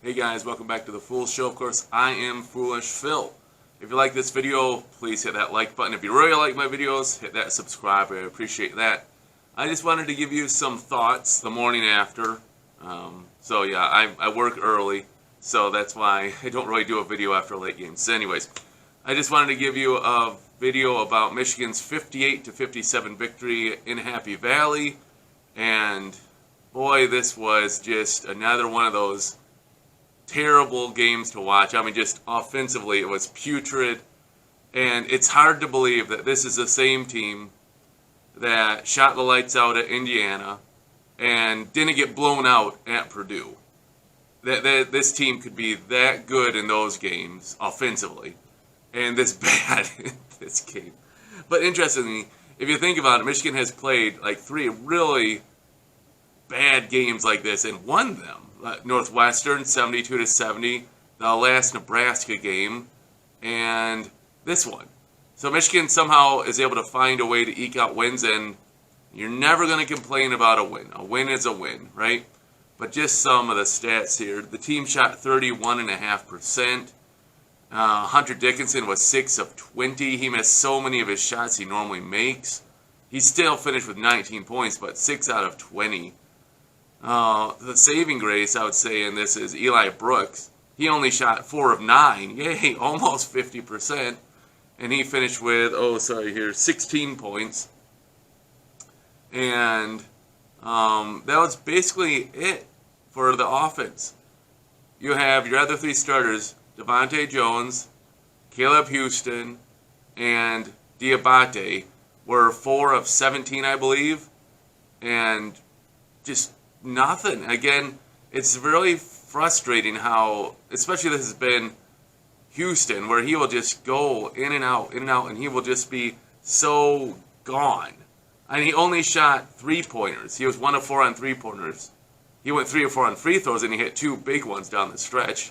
Hey guys, welcome back to the Foolish Show. Of course, I am Foolish Phil. If you like this video, please hit that like button. If you really like my videos, hit that subscribe. I appreciate that. I just wanted to give you some thoughts the morning after. I work early, so that's why I don't really do a video after late games. So anyways, I just wanted to give you a video about Michigan's 58-57 victory in Happy Valley. And boy, this was just another one of those terrible games to watch. I mean, just offensively, it was putrid. And it's hard to believe that this is the same team that shot the lights out at Indiana and didn't get blown out at Purdue. That this team could be that good in those games offensively and this bad in this game. But interestingly, if you think about it, Michigan has played like 3 really bad games like this and won them. Northwestern 72-70, the last Nebraska game, and this one. So Michigan somehow is able to find a way to eke out wins, and you're never going to complain about a win. A win is a win, right? But just some of the stats here. The team shot 31.5%. Hunter Dickinson was 6 of 20. He missed so many of his shots he normally makes. He still finished with 19 points, but 6 out of 20. The saving grace, I would say, in this is Eli Brooks. He only shot 4 of 9. Yay, almost 50%. And he finished with, 16 points. And that was basically it for the offense. You have your other 3 starters, Devontae Jones, Caleb Houston, and Diabate, were 4 of 17, I believe. And just nothing. Again, it's really frustrating how, especially this has been Houston, where he will just go in and out, and he will just be so gone. And he only shot 3-pointers. He was 1 of 4 on 3-pointers. He went 3 of 4 on free throws, and he hit 2 big ones down the stretch.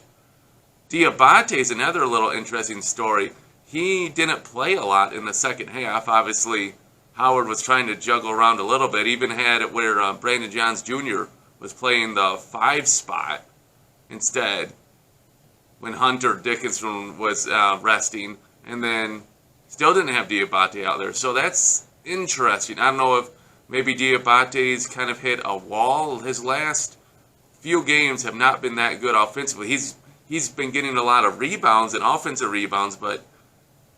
Diabate is another little interesting story. He didn't play a lot in the second half. Obviously, Howard was trying to juggle around a little bit. Even had it where Brandon Johns Jr. was playing the 5 spot instead when Hunter Dickinson was resting. And then still didn't have Diabate out there. So that's interesting. I don't know if maybe Diabate's kind of hit a wall. His last few games have not been that good offensively. He's been getting a lot of rebounds and offensive rebounds, but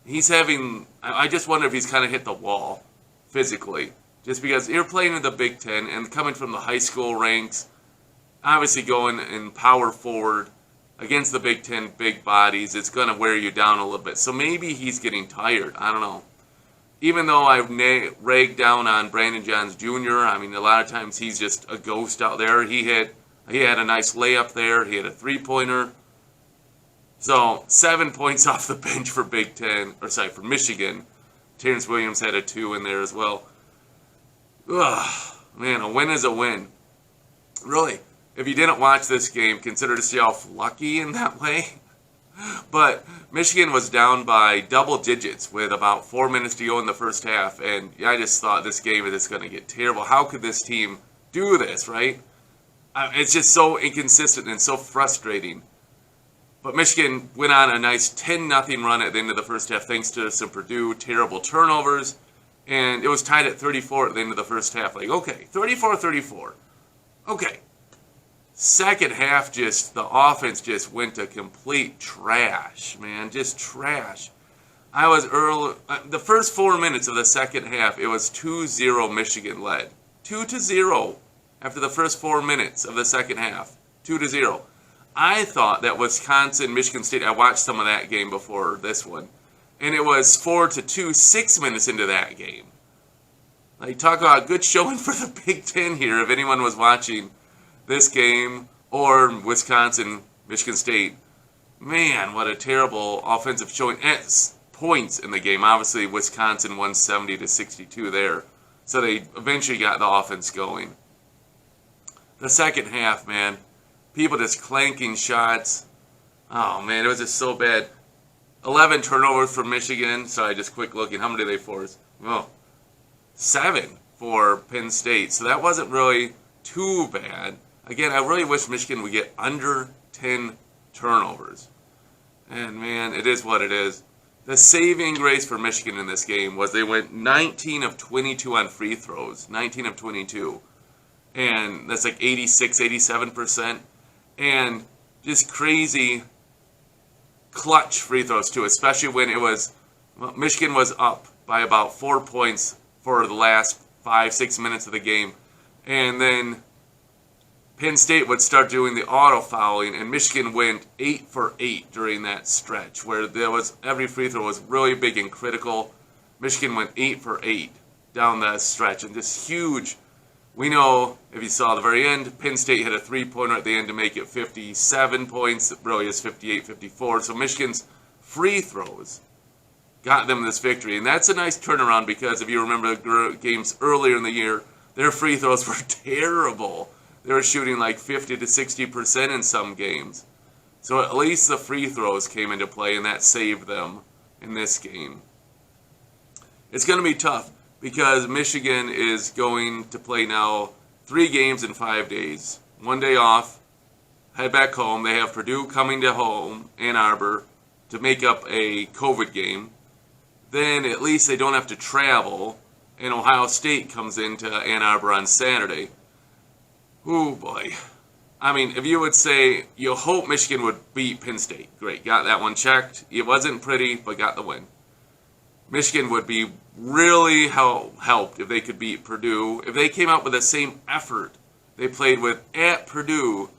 he's having, I just wonder if he's kind of hit the wall physically, just because you're playing in the Big Ten and coming from the high school ranks, obviously going in power forward against the Big Ten big bodies, it's going to wear you down a little bit. So maybe he's getting tired. I don't know. Even though I've ragged down on Brandon Johns Jr., I mean, a lot of times he's just a ghost out there. He had a nice layup there. He had a 3-pointer. So 7 points off the bench for for Michigan. Terrence Williams had a 2 in there as well. Ugh, man, a win is a win. Really, if you didn't watch this game, consider yourself lucky in that way. But Michigan was down by double digits with about 4 minutes to go in the first half, and I just thought this game is just going to get terrible. How could this team do this, right? It's just so inconsistent and so frustrating. But Michigan went on a nice 10-0 run at the end of the first half thanks to some Purdue terrible turnovers. And it was tied at 34 at the end of the first half. Like, okay, 34-34. Okay. Second half, just the offense just went to complete trash, man. Just trash. I was early. The first 4 minutes of the second half, it was 2-0 Michigan led. 2-0 after the first 4 minutes of the second half. 2-0. I thought that Wisconsin, Michigan State, I watched some of that game before this one, and it was 4-2, 6 minutes into that game. Like, talk about a good showing for the Big Ten here, if anyone was watching this game, or Wisconsin, Michigan State. Man, what a terrible offensive showing at points in the game. Obviously, Wisconsin won 70-62 there, so they eventually got the offense going. The second half, man. People just clanking shots. Oh, man, it was just so bad. 11 turnovers for Michigan. Sorry, just quick looking. How many did they force? 7 for Penn State. So that wasn't really too bad. Again, I really wish Michigan would get under 10 turnovers. And man, it is what it is. The saving grace for Michigan in this game was they went 19 of 22 on free throws. 19 of 22. And that's like 86, 87%. And just crazy clutch free throws too, especially when it was, Michigan was up by about 4 points for the last 5-6 minutes of the game. And then Penn State would start doing the auto fouling, and Michigan went 8 for 8 during that stretch, where there was every free throw was really big and critical. Michigan went 8 for 8 down that stretch, and just huge. We know, if you saw the very end, Penn State hit a three-pointer at the end to make it 57 points. It really is 58, 54. So Michigan's free throws got them this victory, and that's a nice turnaround because if you remember the games earlier in the year, their free throws were terrible. They were shooting like 50 to 60% in some games. So at least the free throws came into play, and that saved them in this game. It's going to be tough because Michigan is going to play now 3 games in 5 days. 1 day off, head back home. They have Purdue coming to home, Ann Arbor, to make up a COVID game. Then at least they don't have to travel, and Ohio State comes into Ann Arbor on Saturday. Oh boy. I mean, if you would say you hope Michigan would beat Penn State, great, got that one checked. It wasn't pretty, but got the win. Michigan would be really helped if they could beat Purdue. If they came out with the same effort they played with at Purdue,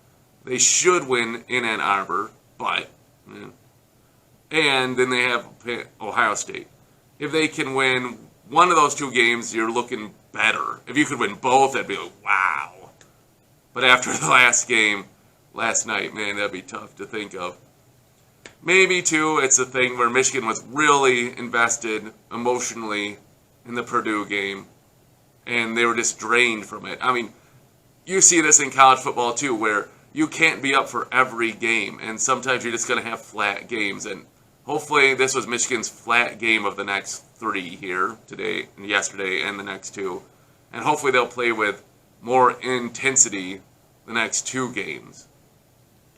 they should win in Ann Arbor, but, and then they have Ohio State. If they can win one of those 2 games, you're looking better. If you could win both, that'd be like, wow. But after the last game, last night, man, that'd be tough to think of. Maybe, too, it's a thing where Michigan was really invested emotionally in the Purdue game, and they were just drained from it. I mean, you see this in college football, too, where you can't be up for every game, and sometimes you're just going to have flat games. And hopefully this was Michigan's flat game of the next 3 here, today and yesterday, and the next 2. And hopefully they'll play with more intensity the next 2 games.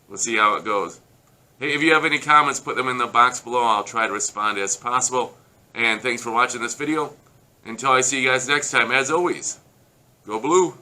We'll see how it goes. Hey, if you have any comments, put them in the box below. I'll try to respond as possible. And thanks for watching this video. Until I see you guys next time, as always, go blue.